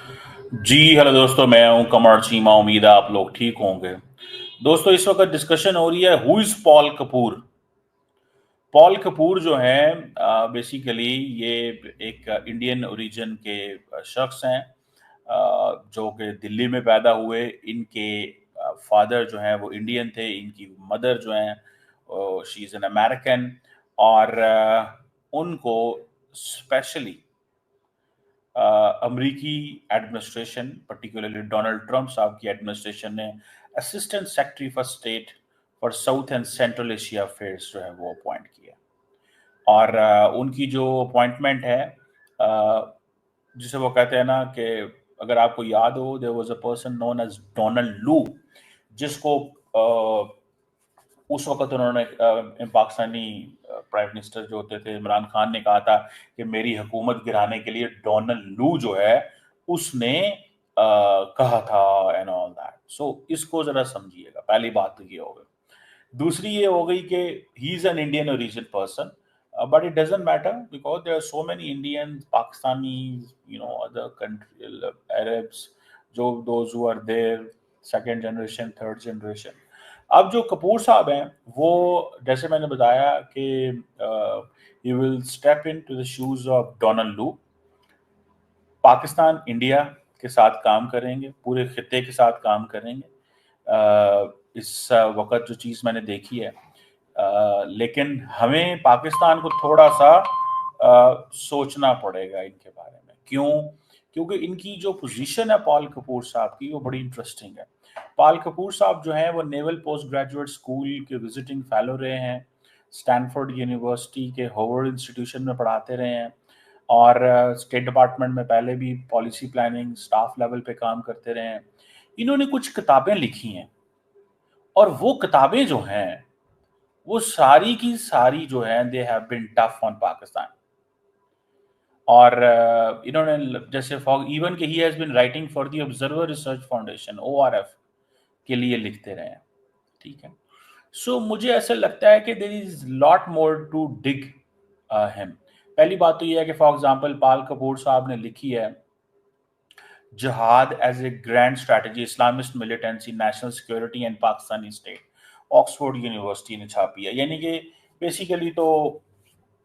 जी hello दोस्तों, मैं हूं कमर चीमा। उम्मीद है आप लोग ठीक होंगे। दोस्तों, इस वक्त डिस्कशन हो रही है who is Paul Kapoor. Paul Kapoor जो है बेसिकली ये एक इंडियन ओरिजिन के शख्स हैं, जो कि दिल्ली में पैदा हुए। इनके फादर जो हैं वो इंडियन थे, इनकी मदर जो हैं शी इज़ एन अमेरिकन। और उनको स्पेशली अमरीकी एडमिनिस्ट्रेशन, पर्टिकुलरली डोनाल्ड ट्रंप साहब की एडमिनिस्ट्रेशन ने assistant secretary for state for south and central Asia affairs जो है वो अपॉइंट किया। और उनकी जो अपॉइंटमेंट है, अ, जिसे वो कहते हैं ना कि अगर आपको याद हो, there was a person known as Donald Lu, जिसको उस वक्त उन्होंने पाकिस्तानी प्राइम मिनिस्टर जो होते थे इमरान खान ने कहा था कि मेरी हुकूमत गिराने के लिए डोनाल्ड लू जो है उसने कहा था एंड ऑल दैट। सो इसको जरा समझिएगा। पहली बात तो ये हो गई। दूसरी ये हो गई कि he is an Indian origin person, but it doesn't matter because there are so many Indian, Pakistani, other country, Arabs, जो those who are there, second generation, third generation. अब जो कपूर साहब हैं वो, जैसे मैंने बताया कि he will step into the shoes of Donald Lu. Pakistan India के साथ काम करेंगे, पूरे खित्ते के साथ काम करेंगे। इस वक्त जो चीज़ मैंने देखी है, लेकिन हमें पाकिस्तान को थोड़ा सा सोचना पड़ेगा इनके बारे में। क्यों? क्योंकि इनकी जो पोजीशन है पॉल कपूर साहब की, वो बड़ी इंटरेस्टिंग है। पॉल कपूर साहब जो हैं वो नेवल पोस्ट ग्रेजुएट स्कूल के विजिटिंग फेलो रहे हैं, स्टैनफोर्ड यूनिवर्सिटी के होवर्ड इंस्टीट्यूशन में पढ़ाते रहे हैं, और स्टेट डिपार्टमेंट में पहले भी पॉलिसी प्लानिंग स्टाफ लेवल पे काम करते रहे हैं। इन्होंने कुछ किताबें लिखी हैं, और वो किताबें जो हैं वो सारी की सारी जो है they have been tough on Pakistan. और इन्होंने जैसे फॉर इवन के he has been writing for the Observer Research Foundation, ORF के लिए लिखते रहे हैं। ठीक है। सो मुझे ऐसा लगता है कि there is lot more to dig him. पहली बात तो यह है कि फॉर एग्जांपल पाल कपूर साहब ने लिखी है जिहाद as a grand strategy, Islamist militancy, national security and Pakistani state, Oxford University ने छापी है। यानी कि बेसिकली तो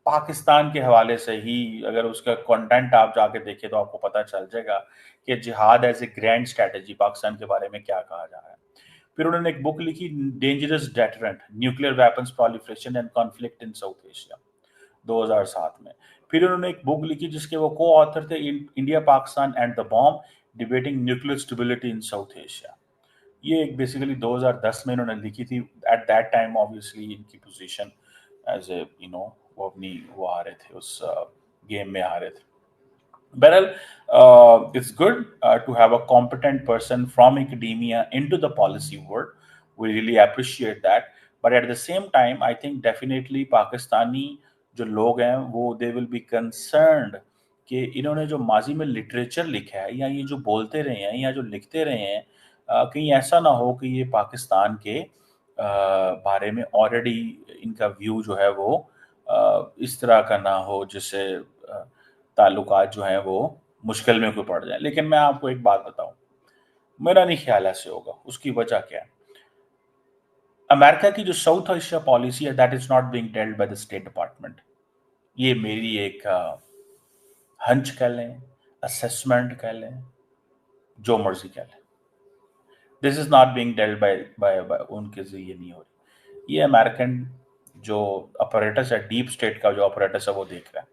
पाकिस्तान के हवाले से ही, अगर उसका कंटेंट आप जाके देखें तो आपको पता चल जाएगा कि जिहाद as a grand strategy Pakistan के बारे में क्या कहा जा रहा है। फिर उन्होंने एक बुक लिखी, dangerous deterrent, nuclear weapons proliferation and conflict in south Asia, 2007 में। फिर उन्होंने एक बुक लिखी जिसके वो को ऑथर थे, India Pakistan and the bomb, debating nuclear stability in south Asia. ये एक बेसिकली 2010 में इन्होंने लिखी थी। एट दैट टाइम ऑब्वियसली इनकी पोजीशन एज ए वो अपनी वो आ रहे थे उस गेम में आ रहे थे। Beryl, it's good to have a competent person from academia into the policy world. We really appreciate that. But at the same time, I think definitely Pakistani जो लोग हैं वो they will be concerned कि इन्होंने जो माजी में literature लिखा है, या ये जो बोलते रहे हैं या जो लिखते रहे हैं, कहीं ऐसा ना हो कि ये पाकिस्तान के बारे में ऑलरेडी इनका व्यू जो है वो इस तरह का ना हो जिससे ताल्लुकात जो हैं वो मुश्किल में कोई पड़ जाए। लेकिन मैं आपको एक बात बताऊं, मेरा नहीं ख्याल ऐसे होगा। उसकी वजह क्या है? अमेरिका की जो साउथ एशिया पॉलिसी है, that is not being telled by the state department. ये मेरी एक हंच कह लें, असेसमेंट कह लें, जो मर्जी कह लें। This is not being telled by उनके जरिए नहीं हो रही। ये अमेरिकन जो ऑपरेटर्स है, डीप स्टेट का जो ऑपरेटर्स है, वो देख रहा है।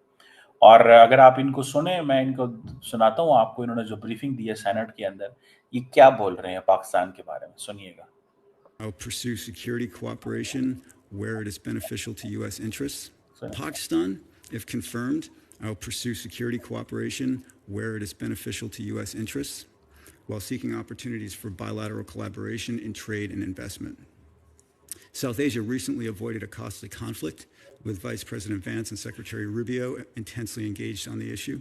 और अगर आप इनको सुने, मैं इनको सुनाता हूँ आपको, इन्होंने जो ब्रीफिंग दी है सेनेट के अंदर, ये क्या बोल रहे हैं पाकिस्तान के बारे में, सुनिएगा। I'll pursue security cooperation where it is beneficial to U.S. interests. Pakistan, if confirmed, I will pursue security cooperation where it is beneficial to U.S. interests, while seeking opportunities for bilateral collaboration in trade and investment. South Asia recently avoided a costly conflict, with Vice President Vance and Secretary Rubio intensely engaged on the issue.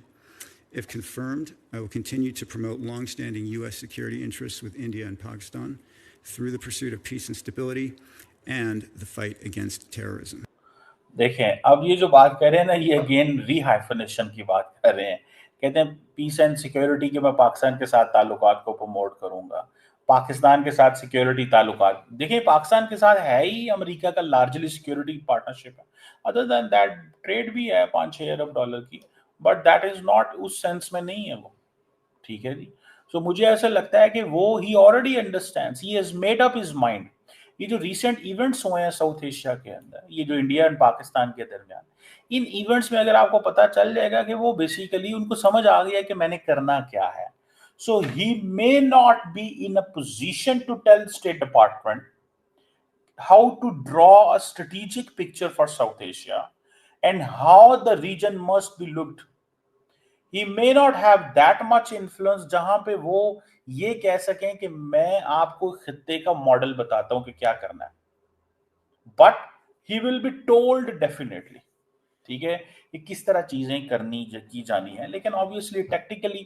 If confirmed, I will continue to promote long-standing U.S. security interests with India and Pakistan through the pursuit of peace and stability and the fight against terrorism. देखें, अब ये जो बात कर रहे हैं ना, ये अगेन रीहाइफनेशन की बात कर रहे हैं। कहते हैं पीस एंड सिक्योरिटी के मैं पाकिस्तान के साथ ताल्लुकात को प्रमोट करूंगा, पाकिस्तान के साथ सिक्योरिटी ताल्लुकात। देखिए पाकिस्तान के साथ है ही अमेरिका का लार्जली सिक्योरिटी पार्टनरशिप है, अदर देन दैट ट्रेड भी है 5-6 अरब डॉलर की, बट दैट इज नॉट उस सेंस में नहीं है वो, ठीक है जी। सो मुझे ऐसा लगता है कि वो he already understands, he has made up his mind. ये जो रिसेंट इवेंट्स हुए हैं साउथ एशिया के अंदर, ये जो इंडिया एंड पाकिस्तान के दरमियान, इन इवेंट्स में अगर आपको पता चल जाएगा कि वो बेसिकली उनको समझ आ गया कि मैंने करना क्या है, so he may not be in a position to tell State Department how to draw a strategic picture for South Asia and how the region must be looked. He may not have that much influence जहां पे वो ये कह सकें कि मैं आपको खित्ते का मॉडल बताता हूं कि क्या करना है, but he will be told definitely, ठीक है, कि किस तरह चीजें करनी की जानी है। लेकिन ऑब्वियसली टेक्निकली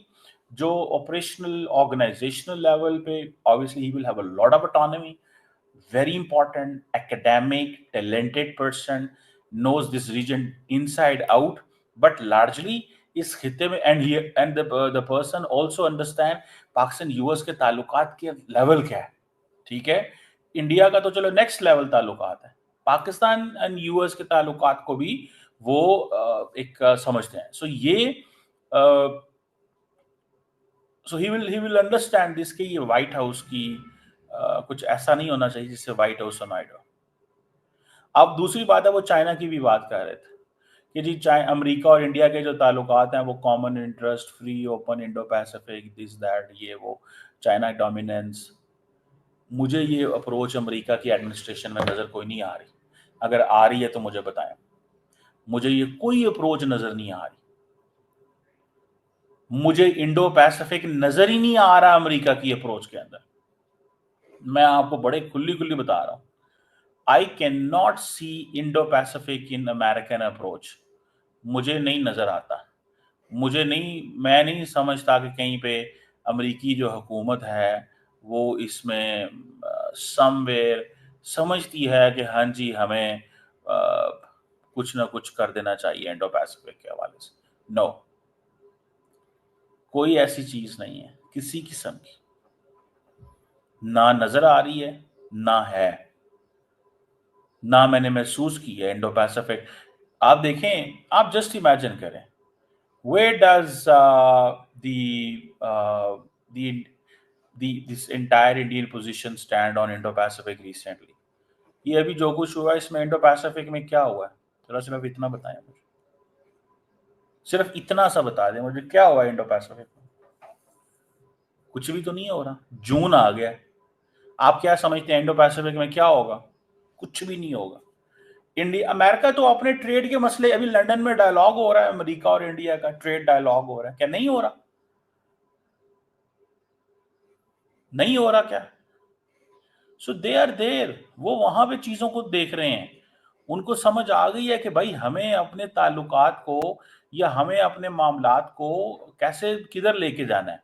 जो ऑपरेशनल ऑर्गेनाइजेशनल लेवल पे obviously he will have a lot of autonomy, very important, academic, talented person, knows this region inside out, but largely इस खिते में and the person also understand Pakistan US के ताल्लुकात के level क्या है, ठीक है। इंडिया का तो चलो नेक्स्ट लेवल ताल्लुकात है, पाकिस्तान एंड यूएस के ताल्लुकात को भी वो एक समझते हैं। सो ये सो ही विल अंडरस्टैंड दिस कि ये व्हाइट हाउस की कुछ ऐसा नहीं होना चाहिए जिससे व्हाइट हाउस समाइड हो। अब दूसरी बात है, वो चाइना की भी बात कर रहे थे कि जी अमेरिका और इंडिया के जो ताल्लुकात हैं वो common interest, free open Indo Pacific, this that ये वो, चाइना डोमिनेंस। मुझे ये अप्रोच अमेरिका की एडमिनिस्ट्रेशन में नज़र कोई नहीं आ रही, अगर आ रही है तो मुझे बताएं। मुझे ये कोई अप्रोच नज़र नहीं आ रही, मुझे इंडो पैसिफिक नज़र ही नहीं आ रहा अमेरिका की अप्रोच के अंदर। मैं आपको बड़े खुली खुली बता रहा हूं, I can not see Indo Pacific in American approach, मुझे नहीं नजर आता। मैं नहीं समझता कि कहीं पे अमेरिकी जो हुकूमत है वो इसमें समवेयर समझती है कि हाँ जी हमें कुछ ना कुछ कर देना चाहिए इंडो पैसिफिक के हवाले से। नो, कोई ऐसी चीज नहीं है किसी किस्म की, ना नजर आ रही है, ना है, ना मैंने महसूस की है इंडो पैसिफिक। आप देखें, आप जस्ट इमेजिन करें, where does this entire Indian position stand on Indo-Pacific recently? ये अभी जो कुछ हुआ इसमें इंडो पैसिफिक में क्या हुआ है, जरा सिर्फ इतना बताएं मुझे, सिर्फ इतना सा बता दें मुझे, क्या हुआ इंडो पैसिफिक में? कुछ भी तो नहीं हो रहा। जून आ गया, आप क्या समझते हैं इंडो पैसिफिक में क्या होगा? कुछ भी नहीं होगा। इंडिया अमेरिका तो अपने ट्रेड के मसले, अभी लंदन में डायलॉग हो रहा है अमेरिका और इंडिया का, ट्रेड डायलॉग हो रहा है, क्या नहीं हो रहा? नहीं हो रहा क्या? सो दे आर देयर, वो वहां पे चीजों को देख रहे हैं, उनको समझ आ गई है कि भाई हमें अपने ताल्लुकात को या हमें अपने मामलात को कैसे किधर लेके जाना है।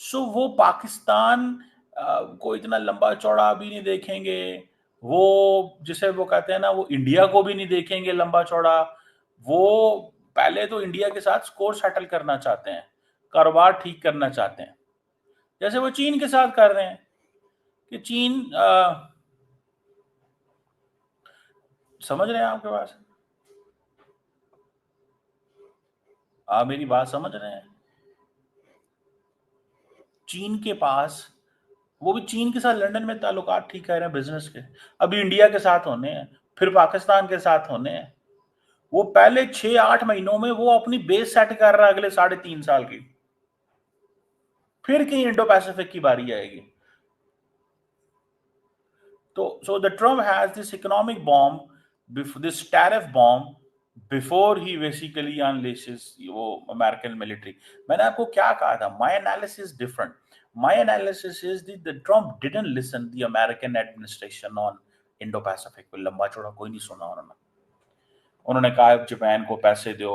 सो वो पाकिस्तान को इतना लंबा चौड़ा भी नहीं देखेंगे, वो जिसे वो कहते हैं ना, वो इंडिया को भी नहीं देखेंगे लंबा चौड़ा। वो पहले तो इंडिया के साथ स्कोर सेटल करना चाहते हैं, कारोबार ठीक करना चाहते हैं, जैसे वो चीन के साथ कर रहे हैं कि चीन समझ रहे हैं आपके पास, आप मेरी बात समझ रहे हैं? चीन के पास, वो भी चीन के साथ लंदन में ताल्लुकात ठीक कर रहे हैं बिजनेस के, अभी इंडिया के साथ होने हैं, फिर पाकिस्तान के साथ होने हैं। वो पहले 6-8 महीनों में वो अपनी बेस सेट कर रहा है अगले 3.5 साल की, फिर कहीं इंडो पैसिफिक की बारी आएगी। तो so the Trump has this economic bomb, this tariff bomb, before he basically unleashes वो अमेरिकन मिलिट्री। मैंने आपको क्या कहा था, my analysis different. My analysis is the Trump didn't listen the American administration on Indo Pacific. लंबा चौड़ा कोई नहीं सुना उन्होंने। उन्होंने कहा जापान को पैसे दो,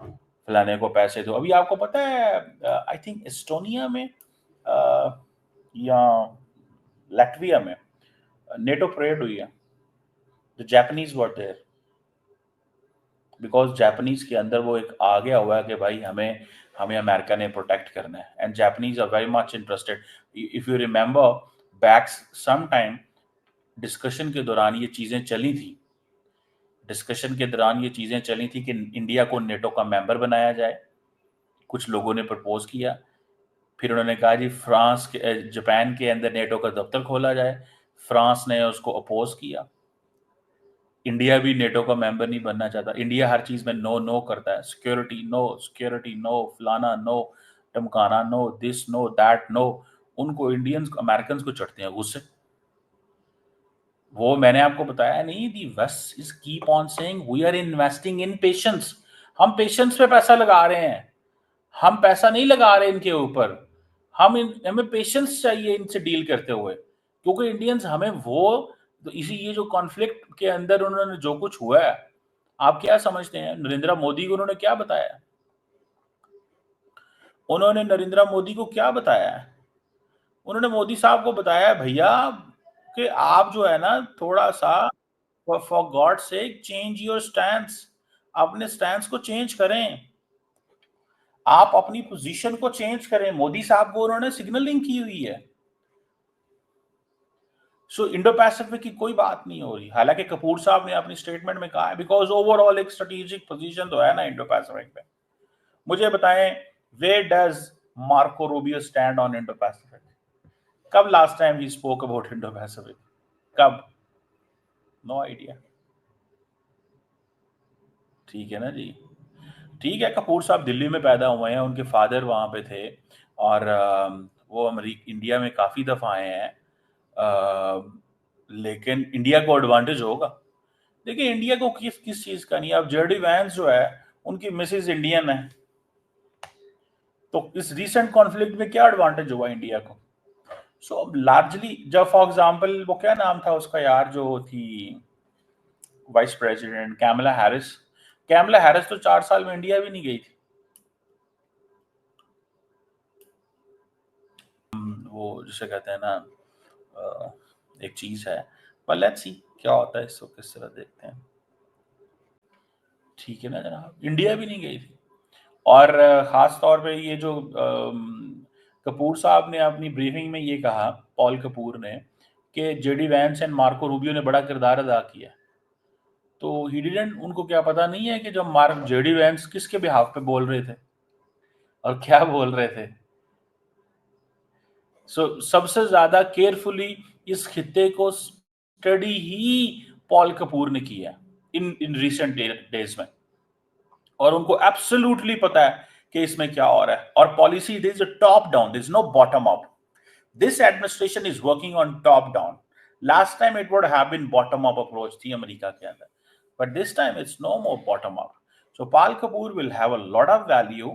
फलाने को पैसे दो। अभी आपको पता है आई थिंक एस्टोनिया में या लैटविया में नेटो परेड हुई है, the Japanese were there, because Japanese के अंदर वो एक आ गया हुआ है कि भाई हमें हमें अमेरिका ने प्रोटेक्ट करना है, and Japanese are very much interested. If you remember back some time, discussion के दौरान ये चीजें चली थी, कि इंडिया को नेटो का मेंबर बनाया जाए. कुछ लोगों ने प्रपोज किया, फिर उन्होंने कहा जी फ्रांस के जापान के अंदर नेटो का दफ्तर खोला जाए. फ्रांस ने उसको अपोज किया. इंडिया भी नेटो का मेंबर नहीं बनना चाहता. इंडिया हर चीज में नो नो करता है. सिक्योरिटी नो, फलाना नो, टमकाना no, this no, that no. उनको इंडियंस अमेरिकन को चढ़ते हैं गुस्से. वो मैंने आपको बताया नहीं, the West is keep on saying we are investing in patience. हम पेशेंस पे पैसा लगा रहे हैं, हम पैसा नहीं लगा रहे इनके ऊपर. हमें पेशेंस चाहिए इनसे डील करते हुए, क्योंकि इंडियंस हमें वो, तो इसी ये जो कॉन्फ्लिक्ट के अंदर उन्होंने जो कुछ हुआ है, आप क्या समझते हैं? नरेंद्र मोदी को उन्होंने क्या बताया? उन्होंने मोदी साहब को बताया भैया कि आप जो है ना थोड़ा सा, for God sake change your stance. अपने स्टैंस को चेंज करें, आप अपनी पोजीशन को चेंज करें. मोदी साहब को उन्होंने सिग्नलिंग की हुई है. सो इंडो पैसिफिक की कोई बात नहीं हो रही. हालांकि कपूर साहब ने अपनी स्टेटमेंट में कहा है, बिकॉज ओवरऑल एक स्ट्रेटेजिक पोजीशन तो है ना इंडो पैसिफिक में. मुझे बताएं, where does Marco Rubio stand on Indo Pacific? कब last time he spoke about Indo Pacific? कब? No idea. ठीक है ना जी. ठीक है, कपूर साहब दिल्ली में पैदा हुए हैं, उनके फादर वहां पे थे, और वो इंडिया में काफी दफा आए हैं. लेकिन इंडिया को एडवांटेज होगा. देखिए इंडिया को किस किस चीज का नहीं. अब जेडी वैंस जो है उनकी मिसेज इंडियन है, तो इस रीसेंट कॉन्फ्लिक्ट में क्या एडवांटेज हुआ इंडिया को? सो लार्जली, जब फॉर एग्जांपल वो क्या नाम था उसका यार, जो थी वाइस प्रेसिडेंट, कैमला हैरिस तो 4 साल में इंडिया भी नहीं गई थी. वो जिसे कहते हैं ना, एक चीज है. पर लेट्स सी क्या होता है, इसको किस तरह देखते हैं. ठीक है ना जनाब, इंडिया भी नहीं गई थी. और खास तौर पे ये जो कपूर साहब ने अपनी ब्रीफिंग में ये कहा, पॉल कपूर ने, कि JD Vance and Marco Rubio ने बड़ा किरदार अदा किया. तो ही डिडंट, उनको क्या पता नहीं है कि जब मार्क जेडी वैंस किसके बिहाफ पे बोल रहे थे और क्या बोल रहे थे. सबसे ज्यादा केयरफुली इस खित्ते को स्टडी ही पॉल कपूर ने किया इन इन रिसेंट डेज में, और उनको एब्सोल्युटली पता है कि इसमें क्या हो रहा है. और policy, this is top down, this no bottom up. This administration is working on top down. Last time it would have been bottom up approach थी अमेरिका के अंदर, but this time it's no more bottom up. So Pal Kapoor will have a lot of value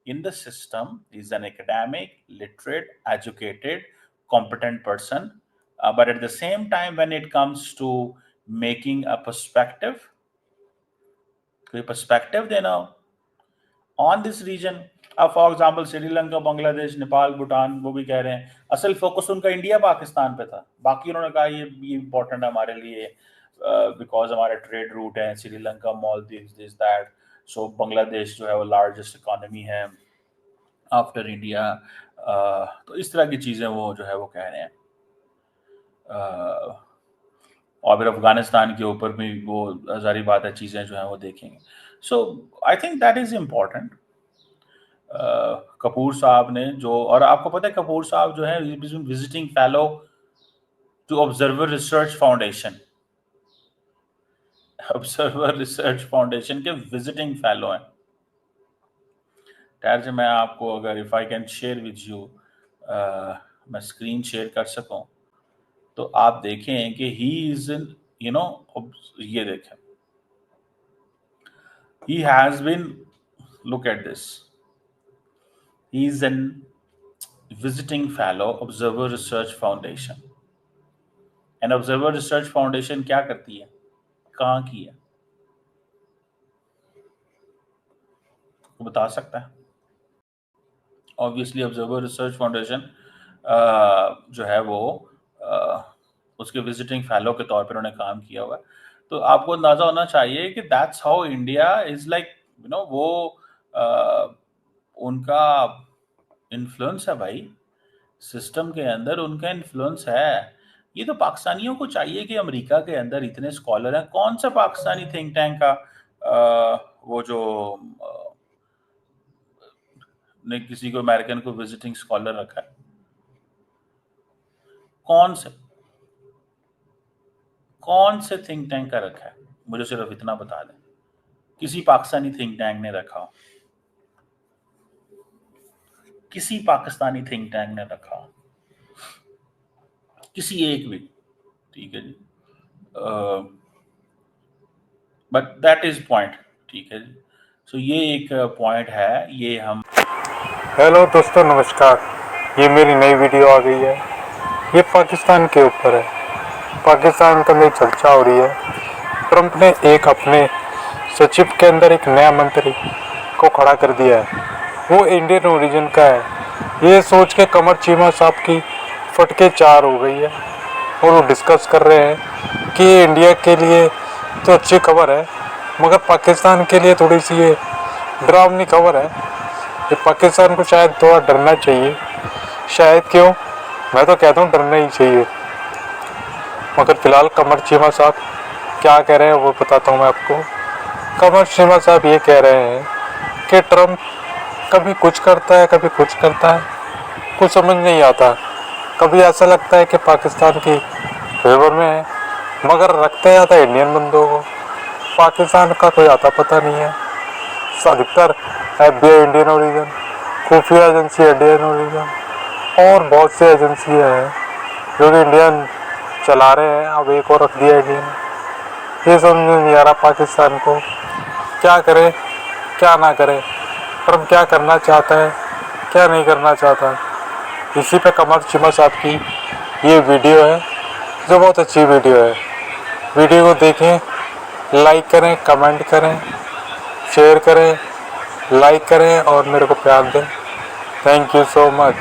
in the system. He's an academic, literate, educated, competent person. But at the same time, when it comes to making a perspective देना on this region, अब for example Sri Lanka, Bangladesh, Nepal, Bhutan, वो भी कह रहे हैं असल focus उनका India Pakistan पे था. बाकी उन्होंने कहा ये इंपॉर्टेंट है हमारे लिए, बिकॉज हमारे ट्रेड रूट है श्रीलंका, मालदीव्स, दिस दैट. सो बांग्लादेश जो है वो लार्जेस्ट इकोनॉमी है आफ्टर इंडिया. तो इस तरह की चीजें वो जो है वो कह रहे हैं. और फिर अफगानिस्तान के ऊपर भी वो जारी बात है, चीजें जो है वो देखेंगे. So I think that is important. Kapoor साहब ने जो, और आपको पता है कपूर साहब जो है visiting fellow to Observer Research Foundation के विजिटिंग फेलो हैं. ठहर से मैं आपको, अगर if I can share with you, मैं स्क्रीन शेयर कर सकूं, तो आप देखें कि he is in, you know, ये देखें, he has been, look at this, he is an visiting fellow observer research foundation. And observer Research foundation क्या करती है, कहाँ की है, तो बता सकता है? ऑब्वियसली ऑब्जर्वर रिसर्च फाउंडेशन जो है वो उसके विजिटिंग फेलो के तौर पर उन्होंने काम किया हुआ है. तो आपको अंदाजा होना चाहिए कि that's how India is like, वो उनका इन्फ्लुएंस है भाई, सिस्टम के अंदर उनका इन्फ्लुएंस है। ये तो पाकिस्तानियों को चाहिए कि अमेरिका के अंदर इतने स्कॉलर हैं, कौन सा पाकिस्तानी थिंक टैंक का वो जो ने किसी को अमेरिकन को विजिटिंग स्कॉलर रखा है, कौन से थिंक टैंक का रखा है? मुझे सिर्फ इतना बता दें, किसी पाकिस्तानी थिंक टैंक ने रखा हो, किसी पाकिस्तानी थिंक टैंक ने रखा हो, किसी एक भी, ठीक है जी। बट दैट इज पॉइंट, ठीक है जी। सो ये एक पॉइंट है, ये हम। हेलो दोस्तों, नमस्कार। ये मेरी नई वीडियो आ गई है। ये पाकिस्तान के ऊपर है। पाकिस्तान के अंदर चर्चा हो रही है। ट्रंप ने एक अपने सचिव के अंदर एक नया मंत्री को खड़ा कर दिया है, वो इंडियन ओरिजिन का है। ये सोच के कमर चीमा साहब की फटके चार हो गई है और वो डिस्कस कर रहे हैं कि ये इंडिया के लिए तो अच्छी खबर है, मगर पाकिस्तान के लिए थोड़ी सी ये डरावनी खबर है। ये पाकिस्तान को शायद थोड़ा डरना चाहिए। शायद क्यों, मैं तो कहता हूँ डरना ही चाहिए। मगर फिलहाल कमर चीमा साहब क्या कह रहे हैं वो बताता हूँ मैं आपको। कमर चीमा साहब ये कह रहे हैं कि ट्रंप कभी कुछ करता है, कभी कुछ करता है, कुछ समझ नहीं आता। कभी ऐसा लगता है कि पाकिस्तान की फेवर में है, मगर रखते जाता है इंडियन बंदों को। पाकिस्तान का कोई आता पता नहीं है। अधिकतर FBI इंडियन ओरिजिन, खुफिया एजेंसी इंडियन ओरिजिन और बहुत सी एजेंसियाँ हैं जो कि इंडियन चला रहे हैं। अब एक और रख दिया इंडियन। ये समझ नहीं आ रहा पाकिस्तान को क्या करे क्या ना करे। ट्रंप क्या करना चाहता है, क्या नहीं करना चाहता। इसी पे कमर चीमा साहब की ये वीडियो है जो बहुत अच्छी वीडियो है। वीडियो को देखें, लाइक करें, कमेंट करें, शेयर करें, लाइक करें और मेरे को प्यार दें। Thank you so much.